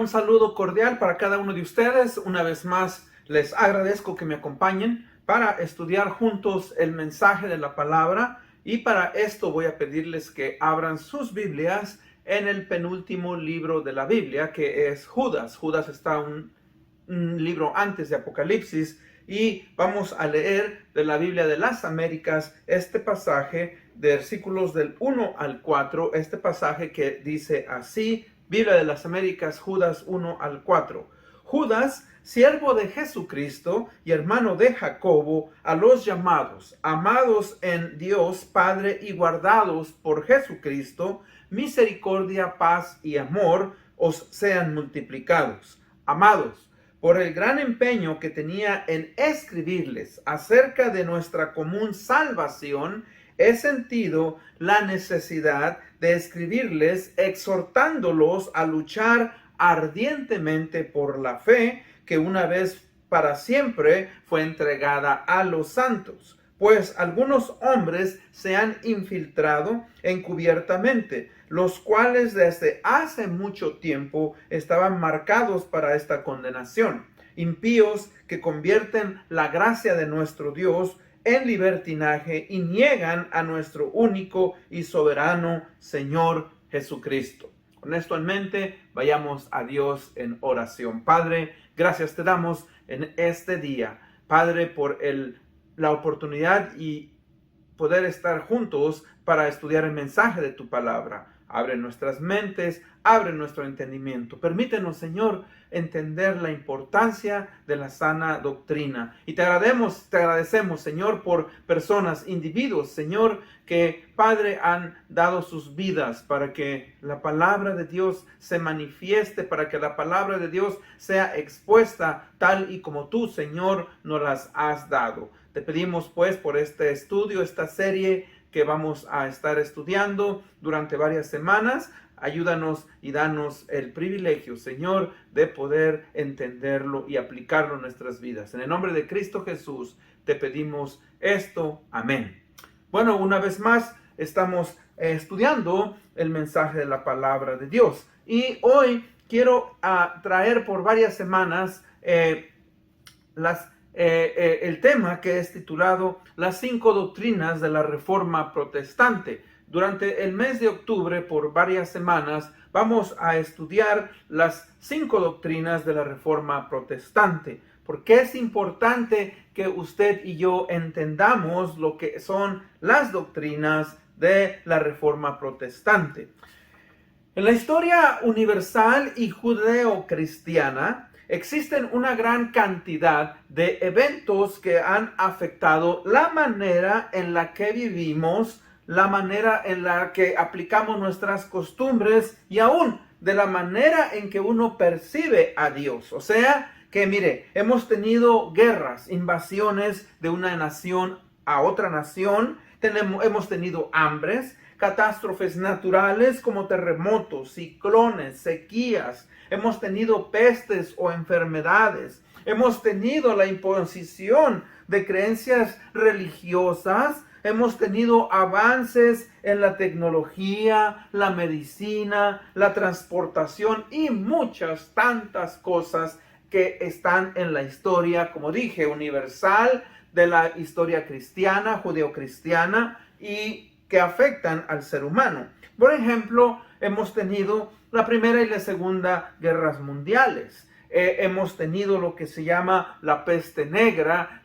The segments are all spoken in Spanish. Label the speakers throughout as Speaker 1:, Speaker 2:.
Speaker 1: un saludo cordial para cada uno de ustedes. Una vez más, les agradezco que me acompañen para estudiar juntos el mensaje de la palabra. Y para esto voy a pedirles que abran sus Biblias en el penúltimo libro de la Biblia, que es Judas. Judas está un libro antes de Apocalipsis. Y vamos a leer de la Biblia de las Américas este pasaje, de versículos del 1 al 4, este pasaje que dice así: Biblia de las Américas, Judas 1 al 4. Judas, siervo de Jesucristo y hermano de Jacobo, a los llamados, amados en Dios Padre y guardados por Jesucristo, misericordia, paz y amor os sean multiplicados. Amados, por el gran empeño que tenía en escribirles acerca de nuestra común salvación, he sentido la necesidad de escribirles exhortándolos a luchar ardientemente por la fe que una vez para siempre fue entregada a los santos. Pues algunos hombres se han infiltrado encubiertamente, los cuales desde hace mucho tiempo estaban marcados para esta condenación, impíos que convierten la gracia de nuestro Dios en libertinaje y niegan a nuestro único y soberano Señor Jesucristo. Con esto en mente, vayamos a Dios en oración. Padre, gracias te damos en este día, Padre, por la oportunidad y poder estar juntos para estudiar el mensaje de tu palabra. Abre nuestras mentes, abre nuestro entendimiento. Permítenos, Señor, entender la importancia de la sana doctrina. Y te agradecemos, Señor, por personas, individuos, Señor, que, Padre, han dado sus vidas para que la palabra de Dios se manifieste, para que la palabra de Dios sea expuesta tal y como tú, Señor, nos las has dado. Te pedimos, pues, por este estudio, esta serie que vamos a estar estudiando durante varias semanas. Ayúdanos y danos el privilegio, Señor, de poder entenderlo y aplicarlo en nuestras vidas. En el nombre de Cristo Jesús te pedimos esto. Amén. Bueno, una vez más estamos estudiando el mensaje de la palabra de Dios. Y hoy quiero traer por varias semanas el tema que es titulado Las 5 doctrinas de la Reforma Protestante. Durante el mes de octubre, por varias semanas, vamos a estudiar las 5 doctrinas de la Reforma Protestante. Porque es importante que usted y yo entendamos lo que son las doctrinas de la Reforma Protestante. En la historia universal y judeo-cristiana, existen una gran cantidad de eventos que han afectado la manera en la que vivimos, la manera en la que aplicamos nuestras costumbres y aún de la manera en que uno percibe a Dios. O sea, que mire, hemos tenido guerras, invasiones de una nación a otra nación, hemos tenido hambres, catástrofes naturales como terremotos, ciclones, sequías. Hemos tenido pestes o enfermedades. Hemos tenido la imposición de creencias religiosas. Hemos tenido avances en la tecnología, la medicina, la transportación y muchas tantas cosas que están en la historia, como dije, universal, de la historia cristiana, judeocristiana, y que afectan al ser humano. Por ejemplo, hemos tenido la Primera y la Segunda Guerras Mundiales. Hemos tenido lo que se llama la peste negra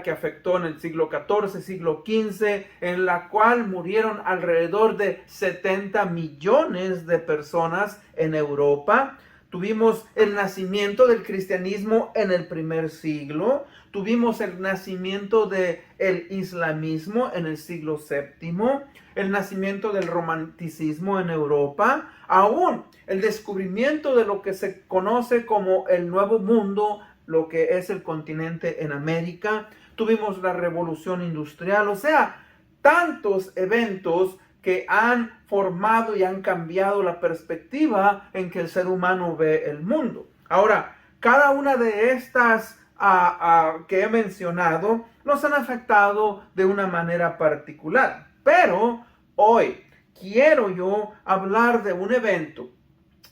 Speaker 1: que afectó en el siglo XIV, siglo XV, en la cual murieron alrededor de 70 millones de personas en Europa. Tuvimos el nacimiento del cristianismo en el primer siglo. Tuvimos el nacimiento del islamismo en el siglo VII. El nacimiento del romanticismo en Europa. Aún el descubrimiento de lo que se conoce como el Nuevo Mundo, lo que es el continente en América. Tuvimos la Revolución Industrial. O sea, tantos eventos que han formado y han cambiado la perspectiva en que el ser humano ve el mundo. Ahora, cada una de estas que he mencionado nos han afectado de una manera particular. Pero hoy quiero yo hablar de un evento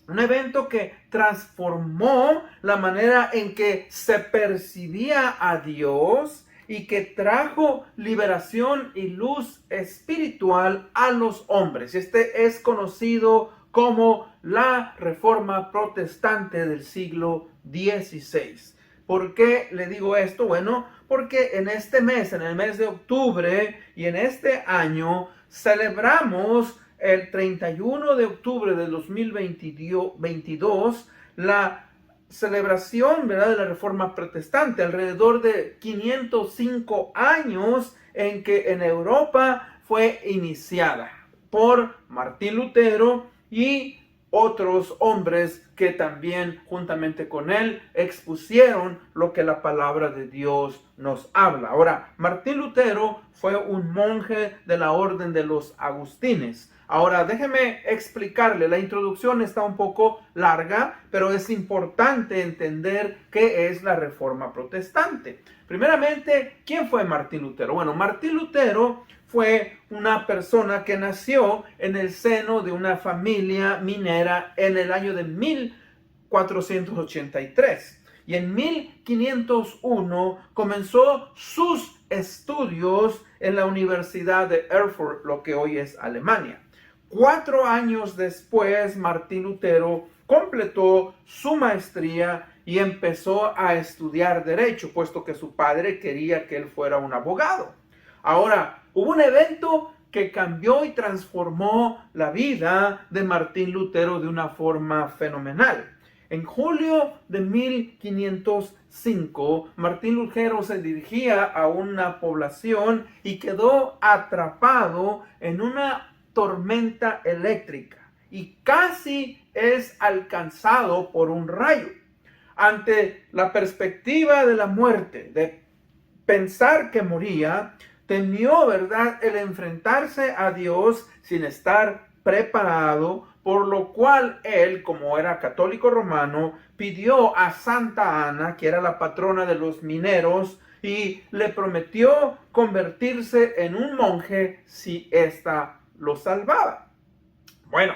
Speaker 1: Un evento que transformó la manera en que se percibía a Dios y que trajo liberación y luz espiritual a los hombres. Este es conocido como la Reforma Protestante del siglo XVI. ¿Por qué le digo esto? Bueno, porque en este mes, en el mes de octubre y en este año, celebramos el 31 de octubre de 2022 la celebración, ¿verdad?, de la Reforma Protestante, alrededor de 505 años en que en Europa fue iniciada por Martín Lutero y otros hombres que también juntamente con él expusieron lo que la palabra de Dios nos habla. Ahora, Martín Lutero fue un monje de la orden de los agustines. Ahora, déjeme explicarle, la introducción está un poco larga, pero es importante entender qué es la Reforma Protestante. Primeramente, ¿quién fue Martín Lutero? Bueno, Martín Lutero fue una persona que nació en el seno de una familia minera en el año de 1483. Y en 1501 comenzó sus estudios en la Universidad de Erfurt, lo que hoy es Alemania. 4 años después, Martín Lutero completó su maestría y empezó a estudiar derecho, puesto que su padre quería que él fuera un abogado. Ahora, hubo un evento que cambió y transformó la vida de Martín Lutero de una forma fenomenal. En julio de 1505, Martín Lutero se dirigía a una población y quedó atrapado en una tormenta eléctrica y casi es alcanzado por un rayo. Ante la perspectiva de la muerte, de pensar que moría, temió, ¿verdad?, el enfrentarse a Dios sin estar preparado, por lo cual él, como era católico romano, pidió a Santa Ana, que era la patrona de los mineros, y le prometió convertirse en un monje si ésta lo salvaba. Bueno,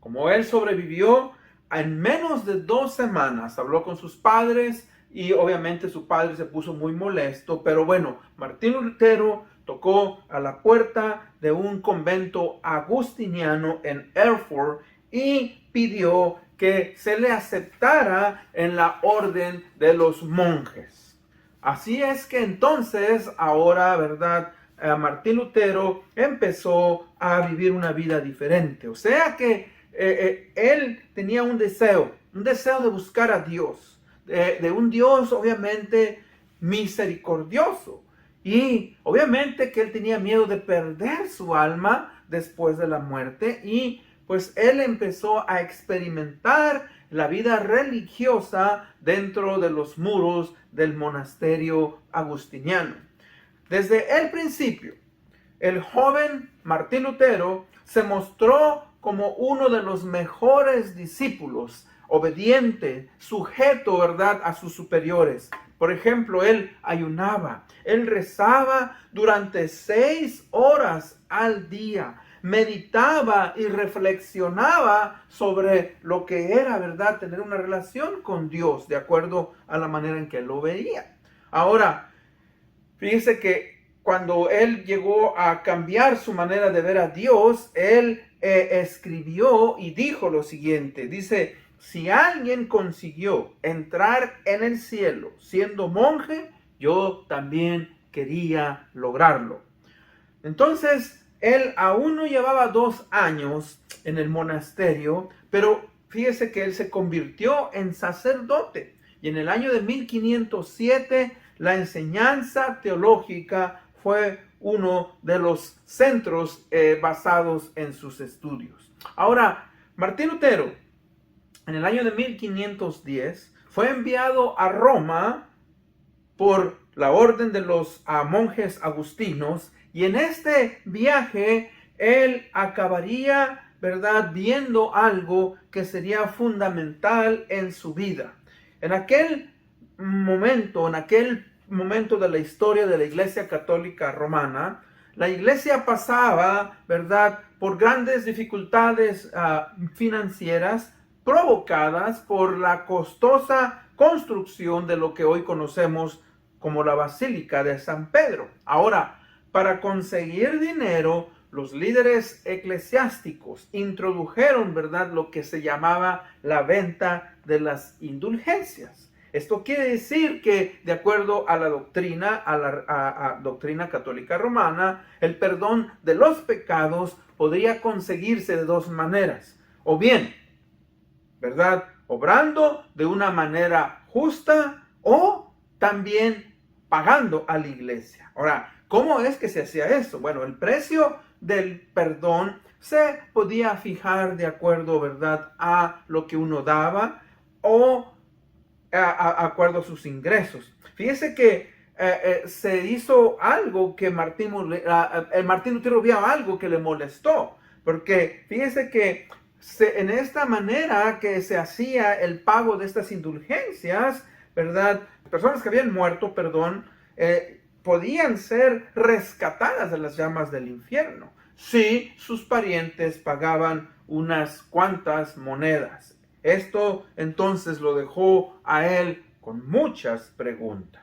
Speaker 1: como él sobrevivió, en menos de 2 semanas habló con sus padres y obviamente su padre se puso muy molesto, pero bueno, Martín Lutero tocó a la puerta de un convento agustiniano en Erfurt y pidió que se le aceptara en la orden de los monjes. Así es que entonces, ahora, ¿verdad?, Martín Lutero empezó a vivir una vida diferente. O sea que él tenía un deseo de buscar a Dios, de un Dios obviamente misericordioso. Y obviamente que él tenía miedo de perder su alma después de la muerte y pues él empezó a experimentar la vida religiosa dentro de los muros del monasterio agustiniano. Desde el principio, el joven Martín Lutero se mostró como uno de los mejores discípulos, obediente, sujeto, ¿verdad?, a sus superiores. Por ejemplo, él ayunaba, él rezaba durante 6 horas al día, meditaba y reflexionaba sobre lo que era, ¿verdad?, tener una relación con Dios, de acuerdo a la manera en que él lo veía. Ahora, fíjese que cuando él llegó a cambiar su manera de ver a Dios, él escribió y dijo lo siguiente, dice: si alguien consiguió entrar en el cielo siendo monje, yo también quería lograrlo. Entonces, él aún no llevaba 2 años en el monasterio, pero fíjese que él se convirtió en sacerdote. Y en el año de 1507, la enseñanza teológica fue uno de los centros basados en sus estudios. Ahora, Martín Lutero, en el año de 1510, fue enviado a Roma por la orden de los monjes agustinos, y en este viaje él acabaría, ¿verdad?, viendo algo que sería fundamental en su vida. En aquel momento de la historia de la Iglesia Católica Romana, la iglesia pasaba, ¿verdad?, por grandes dificultades financieras, provocadas por la costosa construcción de lo que hoy conocemos como la Basílica de San Pedro. Ahora, para conseguir dinero, los líderes eclesiásticos introdujeron, ¿verdad?, lo que se llamaba la venta de las indulgencias. Esto quiere decir que, de acuerdo a la doctrina, a doctrina católica romana, el perdón de los pecados podría conseguirse de dos maneras. O bien, ¿verdad?, obrando de una manera justa o también pagando a la iglesia. Ahora, ¿cómo es que se hacía eso? Bueno, el precio del perdón se podía fijar de acuerdo, ¿verdad?, a lo que uno daba o a acuerdo a sus ingresos. Fíjese que se hizo algo que Martín Lutero vio algo que le molestó, porque fíjese que en esta manera que se hacía el pago de estas indulgencias, ¿verdad?, personas que habían muerto, podían ser rescatadas de las llamas del infierno si sus parientes pagaban unas cuantas monedas. Esto entonces lo dejó a él con muchas preguntas.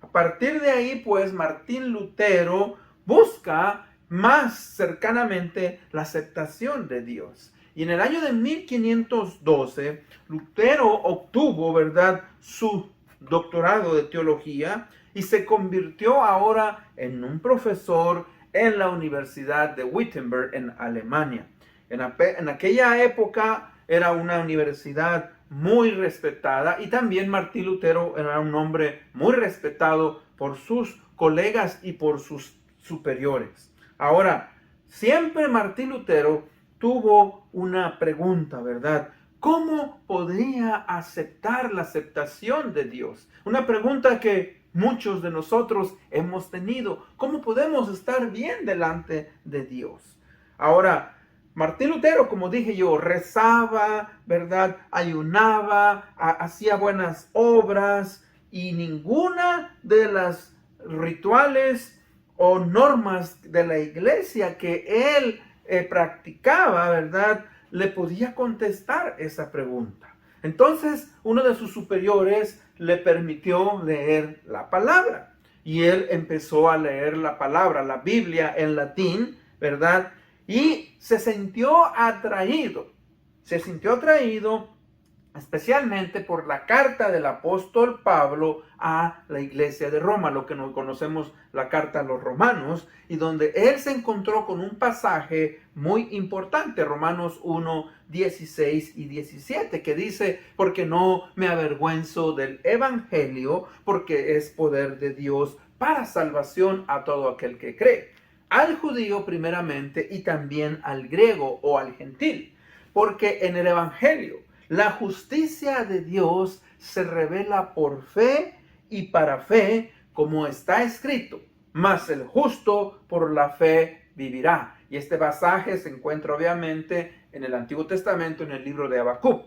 Speaker 1: A partir de ahí, pues, Martín Lutero busca más cercanamente la aceptación de Dios. Y en el año de 1512, Lutero obtuvo, ¿verdad?, su doctorado de teología y se convirtió ahora en un profesor en la Universidad de Wittenberg en Alemania. En aquella época era una universidad muy respetada y también Martín Lutero era un hombre muy respetado por sus colegas y por sus superiores. Ahora, siempre Martín Lutero tuvo una pregunta, ¿verdad? ¿Cómo podría aceptar la aceptación de Dios? Una pregunta que muchos de nosotros hemos tenido. ¿Cómo podemos estar bien delante de Dios? Ahora, Martín Lutero, como dije yo, rezaba, ¿verdad?, ayunaba, hacía buenas obras y ninguna de las rituales o normas de la iglesia que él practicaba, ¿verdad?, le podía contestar esa pregunta. Entonces, uno de sus superiores le permitió leer la palabra y él empezó a leer la palabra, la Biblia en latín, ¿verdad?, y se sintió atraído especialmente por la carta del apóstol Pablo a la iglesia de Roma, lo que nos conocemos la carta a los romanos, y donde él se encontró con un pasaje muy importante, Romanos 1, 16 y 17, que dice, porque no me avergüenzo del evangelio, porque es poder de Dios para salvación a todo aquel que cree, al judío primeramente y también al griego o al gentil, porque en el evangelio la justicia de Dios se revela por fe y para fe, como está escrito, mas el justo por la fe vivirá. Y este pasaje se encuentra obviamente en el Antiguo Testamento, en el libro de Habacuc.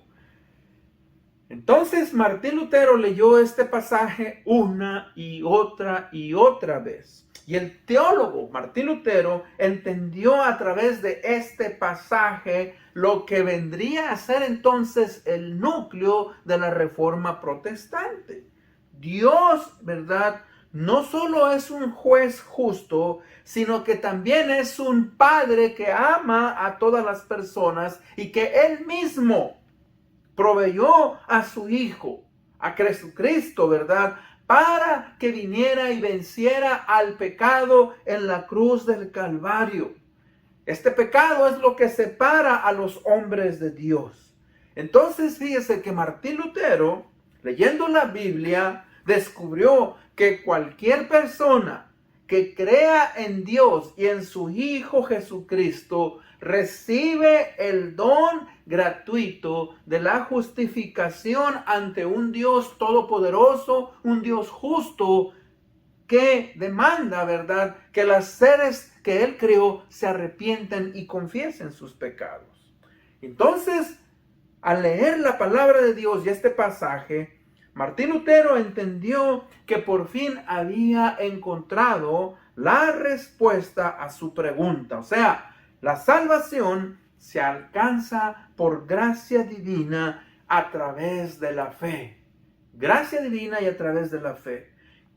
Speaker 1: Entonces Martín Lutero leyó este pasaje una y otra vez. Y el teólogo Martín Lutero entendió a través de este pasaje lo que vendría a ser entonces el núcleo de la Reforma Protestante. Dios, ¿verdad?, no solo es un juez justo, sino que también es un padre que ama a todas las personas y que él mismo proveyó a su Hijo, a Jesucristo, ¿verdad?, para que viniera y venciera al pecado en la cruz del Calvario. Este pecado es lo que separa a los hombres de Dios. Entonces, fíjese que Martín Lutero, leyendo la Biblia, descubrió que cualquier persona que crea en Dios y en su Hijo Jesucristo recibe el don gratuito de la justificación ante un Dios todopoderoso, un Dios justo que demanda, ¿verdad?, que los seres que Él creó se arrepientan y confiesen sus pecados. Entonces, al leer la palabra de Dios y este pasaje, Martín Lutero entendió que por fin había encontrado la respuesta a su pregunta. O sea, la salvación se alcanza por gracia divina a través de la fe. Gracia divina y a través de la fe.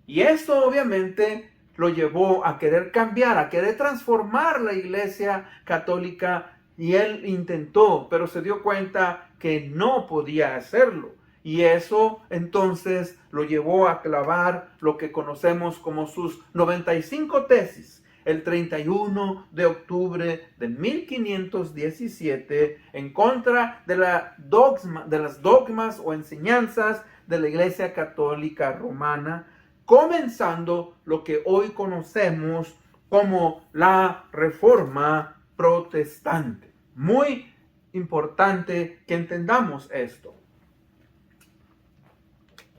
Speaker 1: Y esto obviamente lo llevó a querer cambiar, a querer transformar la Iglesia Católica, y él intentó, pero se dio cuenta que no podía hacerlo. Y eso entonces lo llevó a clavar lo que conocemos como sus 95 tesis, el 31 de octubre de 1517, en contra de las dogmas o enseñanzas de la Iglesia Católica Romana, comenzando lo que hoy conocemos como la Reforma Protestante. Muy importante que entendamos esto.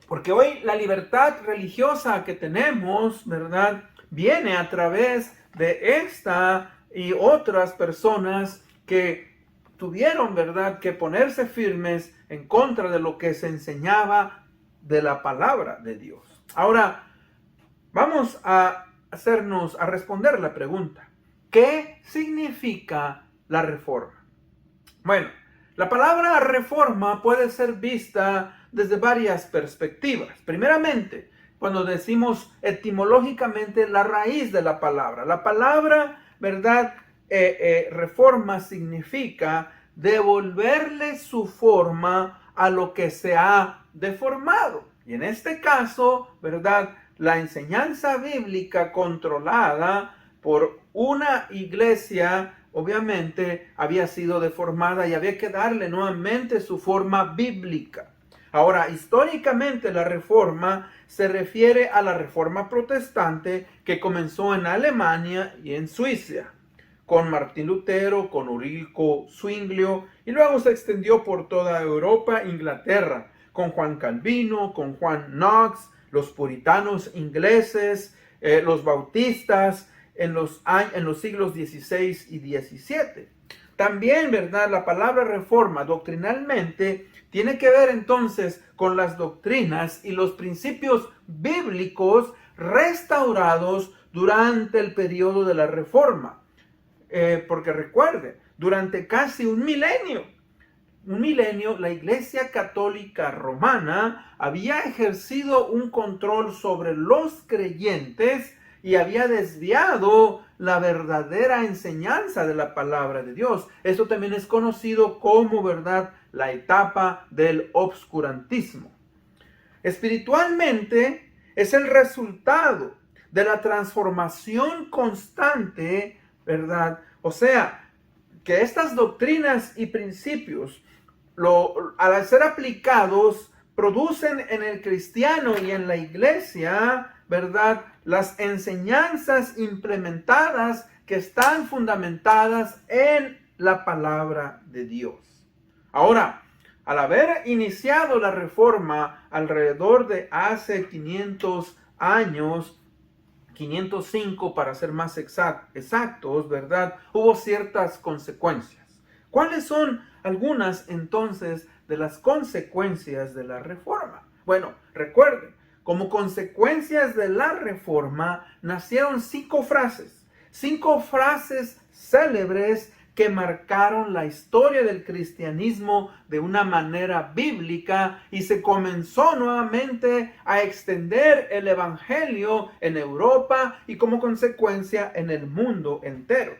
Speaker 1: Porque hoy la libertad religiosa que tenemos, ¿verdad?, viene a través de esta y otras personas que tuvieron, ¿verdad?, que ponerse firmes en contra de lo que se enseñaba de la palabra de Dios. Ahora, vamos a responder la pregunta: ¿qué significa la reforma? Bueno, la palabra reforma puede ser vista desde varias perspectivas. Primeramente, cuando decimos etimológicamente la raíz de la palabra. La palabra, ¿verdad?, reforma significa devolverle su forma a lo que se ha deformado. Y en este caso, ¿verdad?, la enseñanza bíblica controlada por una iglesia obviamente había sido deformada y había que darle nuevamente su forma bíblica. Ahora, históricamente la reforma se refiere a la reforma protestante que comenzó en Alemania y en Suiza, con Martín Lutero, con Ulrico Zwinglio, y luego se extendió por toda Europa e Inglaterra, con Juan Calvino, con Juan Knox, los puritanos ingleses, los bautistas, en los siglos XVI y XVII. También, ¿verdad?, la palabra reforma doctrinalmente tiene que ver entonces con las doctrinas y los principios bíblicos restaurados durante el periodo de la reforma. Porque recuerde, durante casi un milenio, la Iglesia Católica Romana había ejercido un control sobre los creyentes y había desviado la verdadera enseñanza de la palabra de Dios. Esto también es conocido como, ¿verdad?, la etapa del obscurantismo. Espiritualmente es el resultado de la transformación constante, ¿verdad? O sea, que estas doctrinas y principios, al ser aplicados, producen en el cristiano y en la iglesia, ¿verdad?, las enseñanzas implementadas que están fundamentadas en la palabra de Dios. Ahora, al haber iniciado la reforma alrededor de hace 500 años, 505 para ser más exactos, ¿verdad?, hubo ciertas consecuencias. ¿Cuáles son algunas entonces de las consecuencias de la reforma? Bueno, recuerden, como consecuencias de la reforma nacieron 5 frases célebres que marcaron la historia del cristianismo de una manera bíblica, y se comenzó nuevamente a extender el evangelio en Europa y como consecuencia en el mundo entero.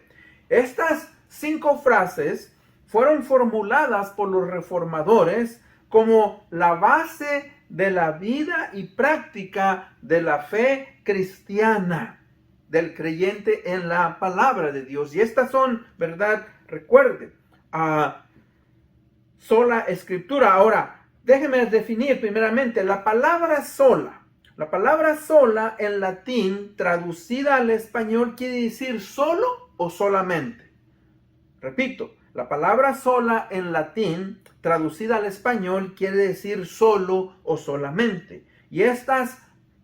Speaker 1: Estas 5 frases fueron formuladas por los reformadores como la base de la vida y práctica de la fe cristiana, del creyente en la palabra de Dios. Y estas son, ¿verdad? Recuerden, sola escritura. Ahora, déjenme definir primeramente la palabra sola. La palabra sola en latín, traducida al español, quiere decir solo o solamente. Repito, la palabra sola en latín, traducida al español, quiere decir solo o solamente. Y estas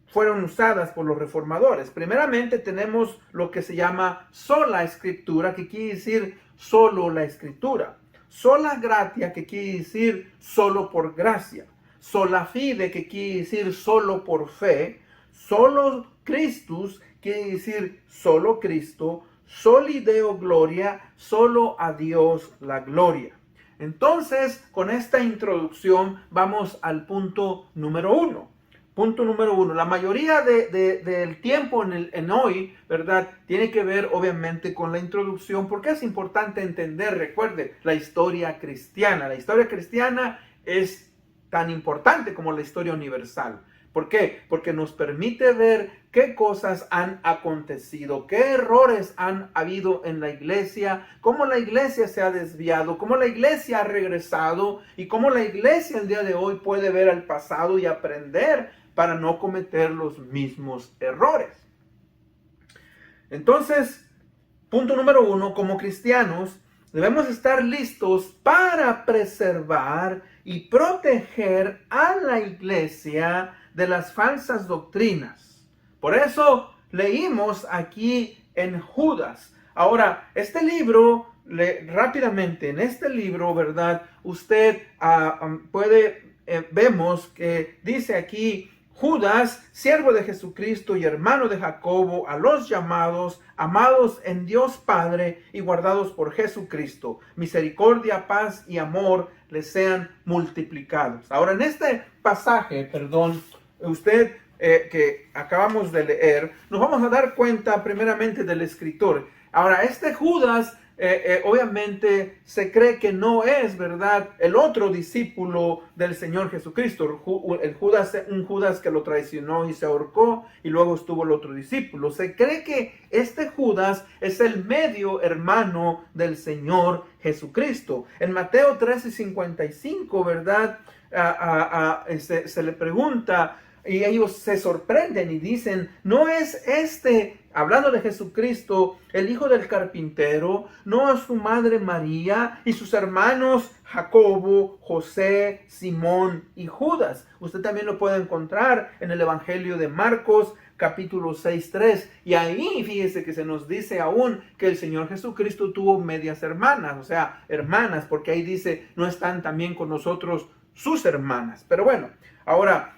Speaker 1: fueron usadas por los reformadores. Primeramente tenemos lo que se llama sola escritura, que quiere decir solo la escritura. Sola gratia, que quiere decir solo por gracia. Sola fide, que quiere decir solo por fe. Solo Christus, quiere decir solo Cristo. soli Deo gloria, solo a Dios la gloria. Entonces, con esta introducción vamos al punto número 1. Punto número 1. La mayoría del tiempo en hoy, ¿verdad? Tiene que ver obviamente con la introducción, porque es importante entender, recuerde, la historia cristiana. La historia cristiana es tan importante como la historia universal. ¿Por qué? Porque nos permite ver qué cosas han acontecido, qué errores han habido en la iglesia, cómo la iglesia se ha desviado, cómo la iglesia ha regresado y cómo la iglesia el día de hoy puede ver al pasado y aprender para no cometer los mismos errores. Entonces, punto número 1, como cristianos, debemos estar listos para preservar y proteger a la iglesia de las falsas doctrinas. Por eso leímos aquí en Judas. Ahora, este libro, rápidamente, en este libro, ¿verdad? Usted vemos que dice aquí, Judas, siervo de Jesucristo y hermano de Jacobo, a los llamados, amados en Dios Padre y guardados por Jesucristo. Misericordia, paz y amor les sean multiplicados. Ahora, en este pasaje, usted que acabamos de leer, nos vamos a dar cuenta primeramente del escritor. Ahora, este Judas, obviamente se cree que no es, ¿verdad?, el otro discípulo del Señor Jesucristo, un Judas que lo traicionó y se ahorcó, y luego estuvo el otro discípulo. Se cree que este Judas es el medio hermano del Señor Jesucristo. En Mateo 13:55, ¿verdad?, se le pregunta, y ellos se sorprenden y dicen, ¿no es este, hablando de Jesucristo, el hijo del carpintero? ¿No es su madre María y sus hermanos Jacobo, José, Simón y Judas? Usted también lo puede encontrar en el Evangelio de Marcos, capítulo 6:3. Y ahí fíjese que se nos dice aún que el Señor Jesucristo tuvo medias hermanas, o sea, hermanas, porque ahí dice, no están también con nosotros sus hermanas. Pero bueno, ahora,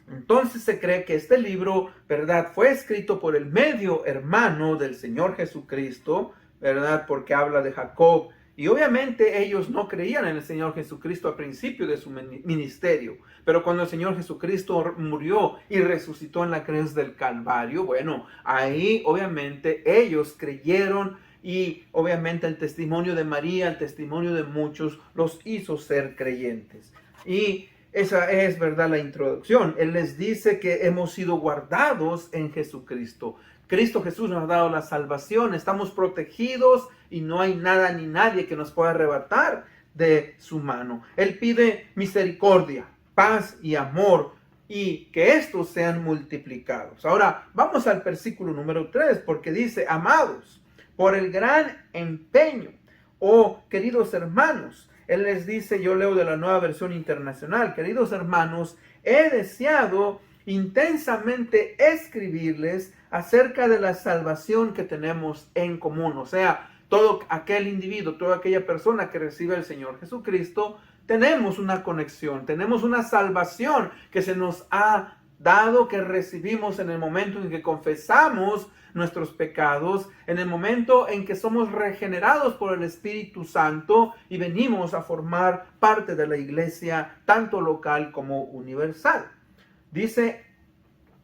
Speaker 1: entonces se cree que este libro, ¿verdad?, fue escrito por el medio hermano del Señor Jesucristo, ¿verdad?, porque habla de Jacob. Y obviamente ellos no creían en el Señor Jesucristo al principio de su ministerio. Pero cuando el Señor Jesucristo murió y resucitó en la cruz del Calvario, bueno, ahí obviamente ellos creyeron, y obviamente el testimonio de María, el testimonio de muchos, los hizo ser creyentes. Y esa es, ¿verdad?, la introducción. Él les dice que hemos sido guardados en Jesucristo. Cristo Jesús nos ha dado la salvación. Estamos protegidos y no hay nada ni nadie que nos pueda arrebatar de su mano. Él pide misericordia, paz y amor, y que estos sean multiplicados. Ahora, vamos al versículo número 3, porque dice, amados, por el gran empeño, queridos hermanos. Él les dice, yo leo de la Nueva Versión Internacional, queridos hermanos, he deseado intensamente escribirles acerca de la salvación que tenemos en común. O sea, todo aquel individuo, toda aquella persona que recibe al Señor Jesucristo, tenemos una conexión, tenemos una salvación que se nos ha dado, que recibimos en el momento en que confesamos nuestros pecados, en el momento en que somos regenerados por el Espíritu Santo y venimos a formar parte de la iglesia, tanto local como universal. Dice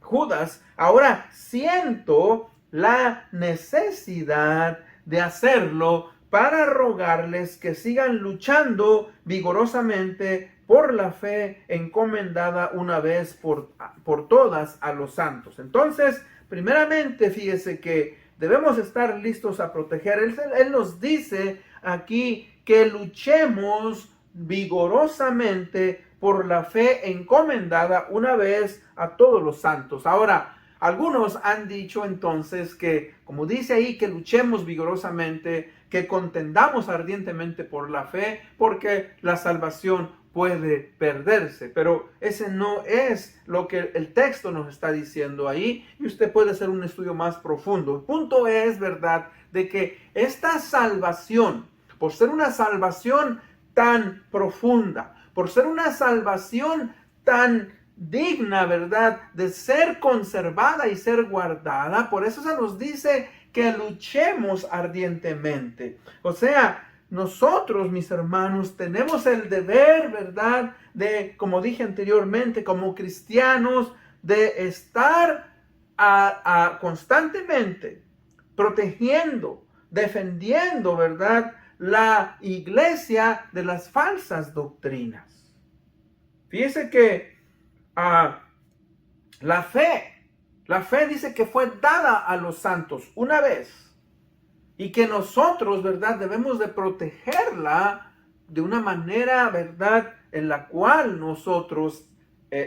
Speaker 1: Judas, ahora siento la necesidad de hacerlo para rogarles que sigan luchando vigorosamente por la fe encomendada una vez por todas a los santos. Entonces, primeramente, fíjese que debemos estar listos a proteger. Él nos dice aquí que luchemos vigorosamente por la fe encomendada una vez a todos los santos. Ahora, algunos han dicho entonces que, como dice ahí, que luchemos vigorosamente, que contendamos ardientemente por la fe, porque la salvación puede perderse. Pero ese no es lo que el texto nos está diciendo ahí, y usted puede hacer un estudio más profundo. El punto es, ¿verdad?, de que esta salvación, por ser una salvación tan profunda, por ser una salvación tan digna, ¿verdad?, de ser conservada y ser guardada. Por eso se nos dice que luchemos ardientemente. O sea, nosotros, mis hermanos, tenemos el deber, ¿verdad?, de, como dije anteriormente, como cristianos, de estar constantemente protegiendo, defendiendo, ¿verdad?, la iglesia de las falsas doctrinas. Fíjese que la fe dice que fue dada a los santos una vez y que nosotros, ¿verdad?, debemos de protegerla de una manera, ¿verdad?, en la cual nosotros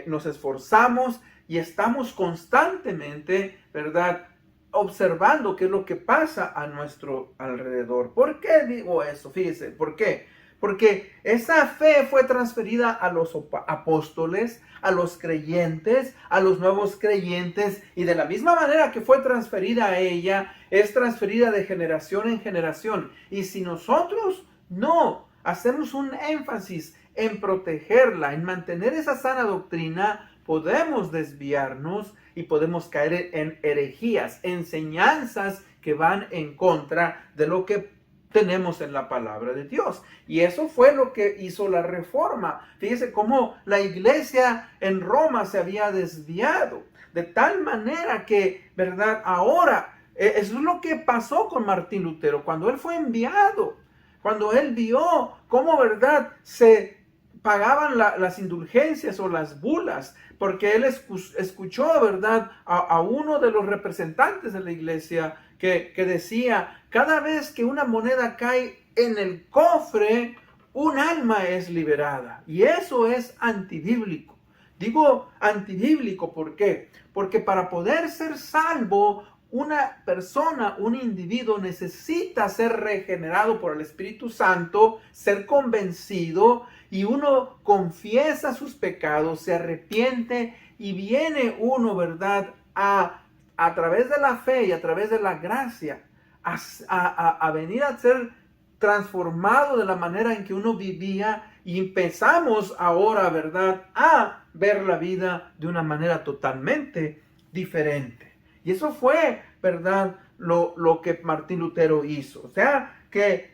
Speaker 1: nos esforzamos y estamos constantemente, ¿verdad?, observando qué es lo que pasa a nuestro alrededor. ¿Por qué digo eso? Fíjese, ¿por qué? Porque esa fe fue transferida a los apóstoles, a los creyentes, a los nuevos creyentes, y de la misma manera que fue transferida a ella, es transferida de generación en generación. Y si nosotros no hacemos un énfasis en protegerla, en mantener esa sana doctrina, podemos desviarnos y podemos caer en herejías, enseñanzas que van en contra de lo que tenemos en la palabra de Dios. Y eso fue lo que hizo la reforma. Fíjese cómo la iglesia en Roma se había desviado, de tal manera que, ¿verdad?, ahora, eso es lo que pasó con Martín Lutero, cuando él fue enviado, cuando él vio cómo, ¿verdad?, se pagaban las indulgencias o las bulas, porque él escuchó, ¿verdad?, a uno de los representantes de la iglesia que decía: cada vez que una moneda cae en el cofre, un alma es liberada. Y eso es antibíblico. Digo antibíblico, ¿por qué? Porque para poder ser salvo, una persona, un individuo necesita ser regenerado por el Espíritu Santo, ser convencido, y uno confiesa sus pecados, se arrepiente y viene uno, ¿verdad?, a través de la fe y a través de la gracia, a venir a ser transformado de la manera en que uno vivía, y empezamos ahora, ¿verdad?, a ver la vida de una manera totalmente diferente. Y eso fue, ¿verdad?, lo que Martín Lutero hizo. O sea, que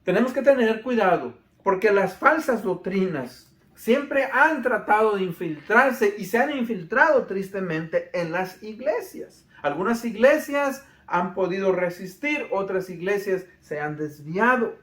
Speaker 1: tenemos que tener cuidado, porque las falsas doctrinas siempre han tratado de infiltrarse y se han infiltrado tristemente en las iglesias. Algunas iglesias han podido resistir, otras iglesias se han desviado.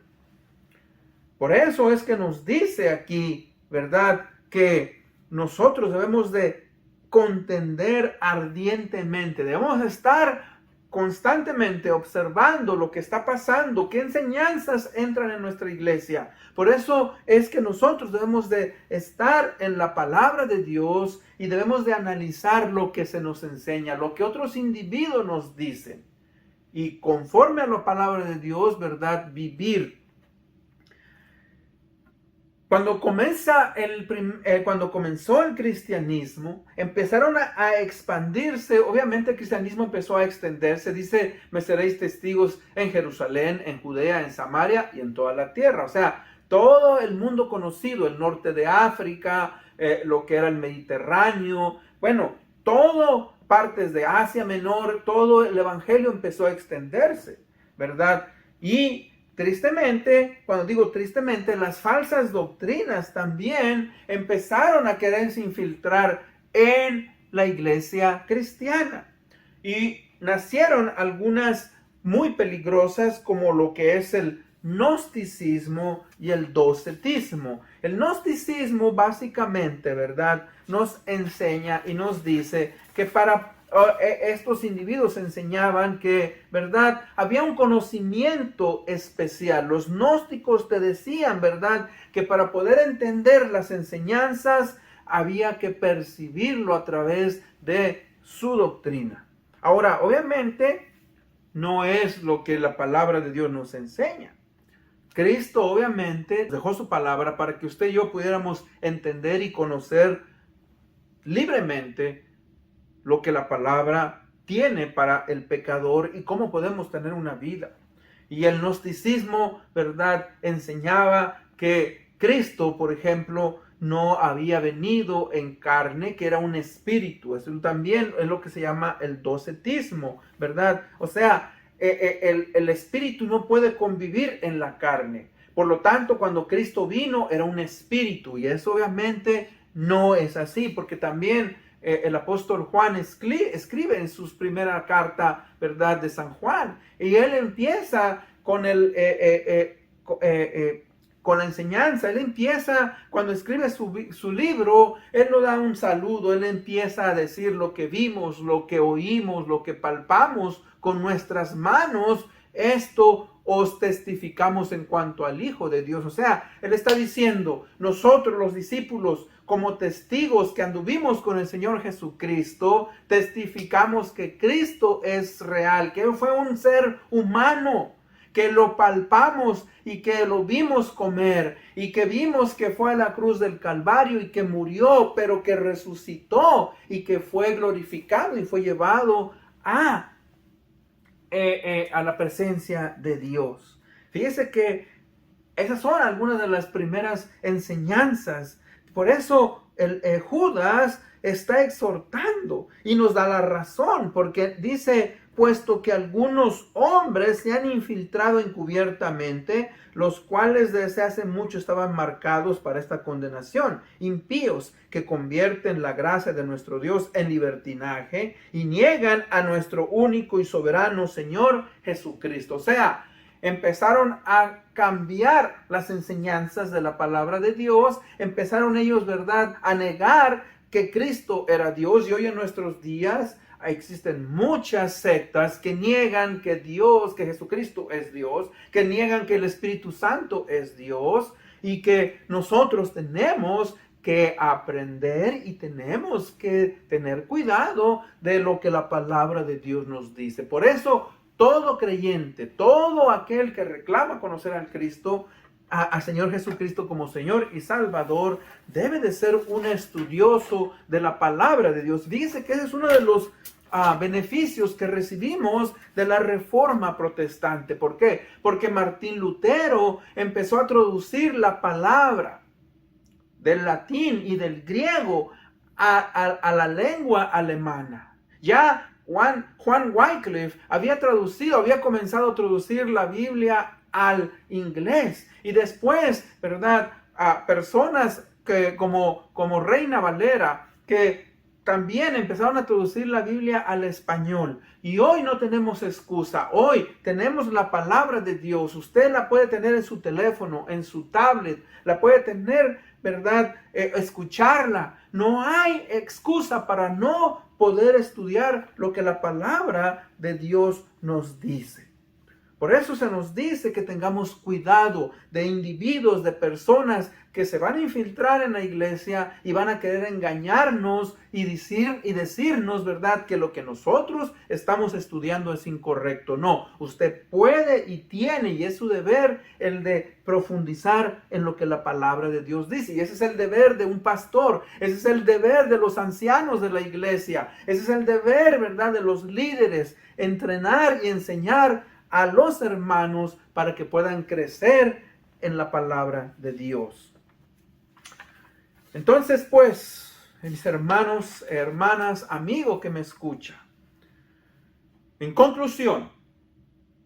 Speaker 1: Por eso es que nos dice aquí, ¿verdad?, que nosotros debemos de contender ardientemente, debemos estar constantemente observando lo que está pasando, qué enseñanzas entran en nuestra iglesia. Por eso es que nosotros debemos de estar en la palabra de Dios y debemos de analizar lo que se nos enseña, lo que otros individuos nos dicen, y conforme a la palabra de Dios, ¿verdad?, vivir. Cuando comenzó el cristianismo, empezaron a expandirse. Obviamente el cristianismo empezó a extenderse. Dice: me seréis testigos en Jerusalén, en Judea, en Samaria y en toda la tierra. O sea, todo el mundo conocido, el norte de África, lo que era el Mediterráneo, bueno, todo partes de Asia Menor, todo el evangelio empezó a extenderse, ¿verdad? Y tristemente, cuando digo tristemente, las falsas doctrinas también empezaron a quererse infiltrar en la iglesia cristiana. Y nacieron algunas muy peligrosas, como lo que es el gnosticismo y el docetismo. El gnosticismo básicamente, ¿verdad?, nos enseña y nos dice que estos individuos enseñaban que, ¿verdad?, había un conocimiento especial. Los gnósticos te decían, ¿verdad?, que para poder entender las enseñanzas había que percibirlo a través de su doctrina. Ahora, obviamente, no es lo que la palabra de Dios nos enseña. Cristo obviamente dejó su palabra para que usted y yo pudiéramos entender y conocer libremente lo que la palabra tiene para el pecador y cómo podemos tener una vida. Y el gnosticismo, ¿verdad?, enseñaba que Cristo, por ejemplo, no había venido en carne, que era un espíritu. Eso también es lo que se llama el docetismo, ¿verdad? O sea, el espíritu no puede convivir en la carne. Por lo tanto, cuando Cristo vino, era un espíritu, y eso obviamente no es así, porque también el apóstol Juan escribe en su primera carta, ¿verdad?, de San Juan, y él empieza con con la enseñanza. Él empieza, cuando escribe su libro, él no da un saludo, él empieza a decir lo que vimos, lo que oímos, lo que palpamos con nuestras manos, esto os testificamos en cuanto al Hijo de Dios. O sea, él está diciendo, nosotros los discípulos, como testigos que anduvimos con el Señor Jesucristo, testificamos que Cristo es real, que Él fue un ser humano, que lo palpamos y que lo vimos comer, y que vimos que fue a la cruz del Calvario y que murió, pero que resucitó y que fue glorificado y fue llevado a la presencia de Dios. Fíjese que esas son algunas de las primeras enseñanzas. Por eso Judas está exhortando y nos da la razón, porque dice, puesto que algunos hombres se han infiltrado encubiertamente, los cuales desde hace mucho estaban marcados para esta condenación, impíos que convierten la gracia de nuestro Dios en libertinaje y niegan a nuestro único y soberano Señor Jesucristo. O sea, empezaron a cambiar las enseñanzas de la palabra de Dios, empezaron ellos, ¿verdad?, a negar que Cristo era Dios. Y hoy en nuestros días existen muchas sectas que niegan que Dios, que Jesucristo es Dios, que niegan que el Espíritu Santo es Dios, y que nosotros tenemos que aprender y tenemos que tener cuidado de lo que la palabra de Dios nos dice. Por eso, todo creyente, todo aquel que reclama conocer al Cristo, al Señor Jesucristo como Señor y Salvador, debe de ser un estudioso de la palabra de Dios. Dice que ese es uno de los beneficios que recibimos de la Reforma Protestante. ¿Por qué? Porque Martín Lutero empezó a traducir la palabra del latín y del griego a la lengua alemana. Ya Juan Wycliffe había comenzado a traducir la Biblia al inglés, y después, ¿verdad?, a personas que como Reina Valera, que también empezaron a traducir la Biblia al español. Y hoy no tenemos excusa. Hoy tenemos la palabra de Dios. Usted la puede tener en su teléfono, en su tablet, la puede tener, ¿verdad?, escucharla. No hay excusa para no poder estudiar lo que la palabra de Dios nos dice. Por eso se nos dice que tengamos cuidado de individuos, de personas que se van a infiltrar en la iglesia y van a querer engañarnos y decirnos, ¿verdad?, que lo que nosotros estamos estudiando es incorrecto. No, usted puede y tiene, y es su deber, el de profundizar en lo que la palabra de Dios dice. Y ese es el deber de un pastor, ese es el deber de los ancianos de la iglesia, ese es el deber, ¿verdad?, de los líderes, entrenar y enseñar a los hermanos para que puedan crecer en la palabra de Dios. Entonces, pues, mis hermanos, hermanas, amigo que me escucha, en conclusión,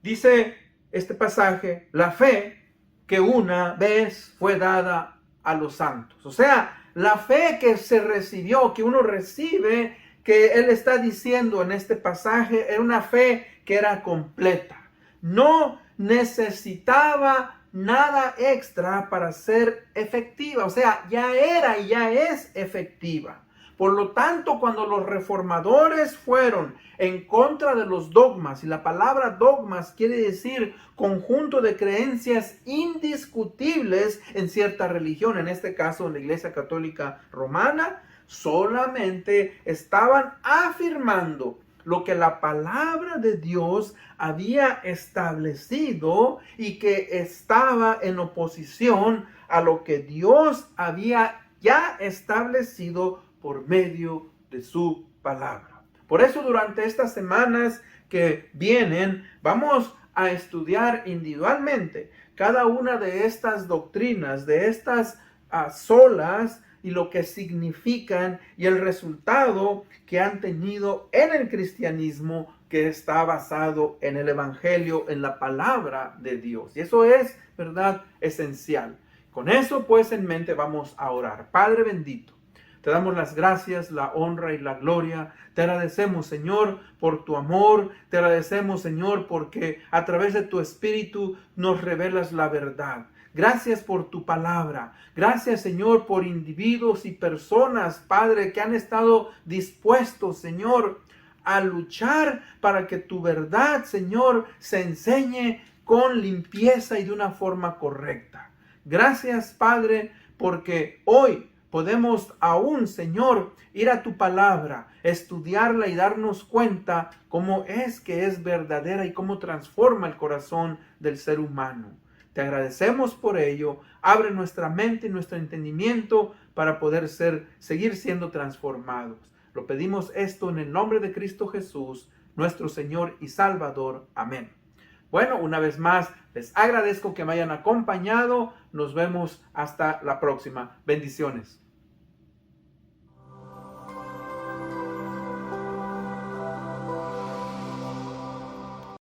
Speaker 1: dice este pasaje, la fe que una vez fue dada a los santos. O sea, la fe que se recibió, que uno recibe, que él está diciendo en este pasaje, era una fe que era completa. No necesitaba nada extra para ser efectiva. O sea, ya era y ya es efectiva. Por lo tanto, cuando los reformadores fueron en contra de los dogmas, y la palabra dogmas quiere decir conjunto de creencias indiscutibles en cierta religión, en este caso la Iglesia Católica Romana, solamente estaban afirmando lo que la palabra de Dios había establecido y que estaba en oposición a lo que Dios había ya establecido por medio de su palabra. Por eso durante estas semanas que vienen vamos a estudiar individualmente cada una de estas doctrinas, de estas solas, y lo que significan y el resultado que han tenido en el cristianismo que está basado en el evangelio, en la palabra de Dios. Y eso es, ¿verdad?, esencial. Con eso pues en mente vamos a orar. Padre bendito, te damos las gracias, la honra y la gloria. Te agradecemos, Señor, por tu amor. Te agradecemos, Señor, porque a través de tu Espíritu nos revelas la verdad. Gracias por tu palabra. Gracias, Señor, por individuos y personas, Padre, que han estado dispuestos, Señor, a luchar para que tu verdad, Señor, se enseñe con limpieza y de una forma correcta. Gracias, Padre, porque hoy podemos aún, Señor, ir a tu palabra, estudiarla y darnos cuenta cómo es que es verdadera y cómo transforma el corazón del ser humano. Te agradecemos por ello. Abre nuestra mente y nuestro entendimiento para poder seguir siendo transformados. Lo pedimos esto en el nombre de Cristo Jesús, nuestro Señor y Salvador. Amén. Bueno, una vez más, les agradezco que me hayan acompañado. Nos vemos hasta la próxima. Bendiciones.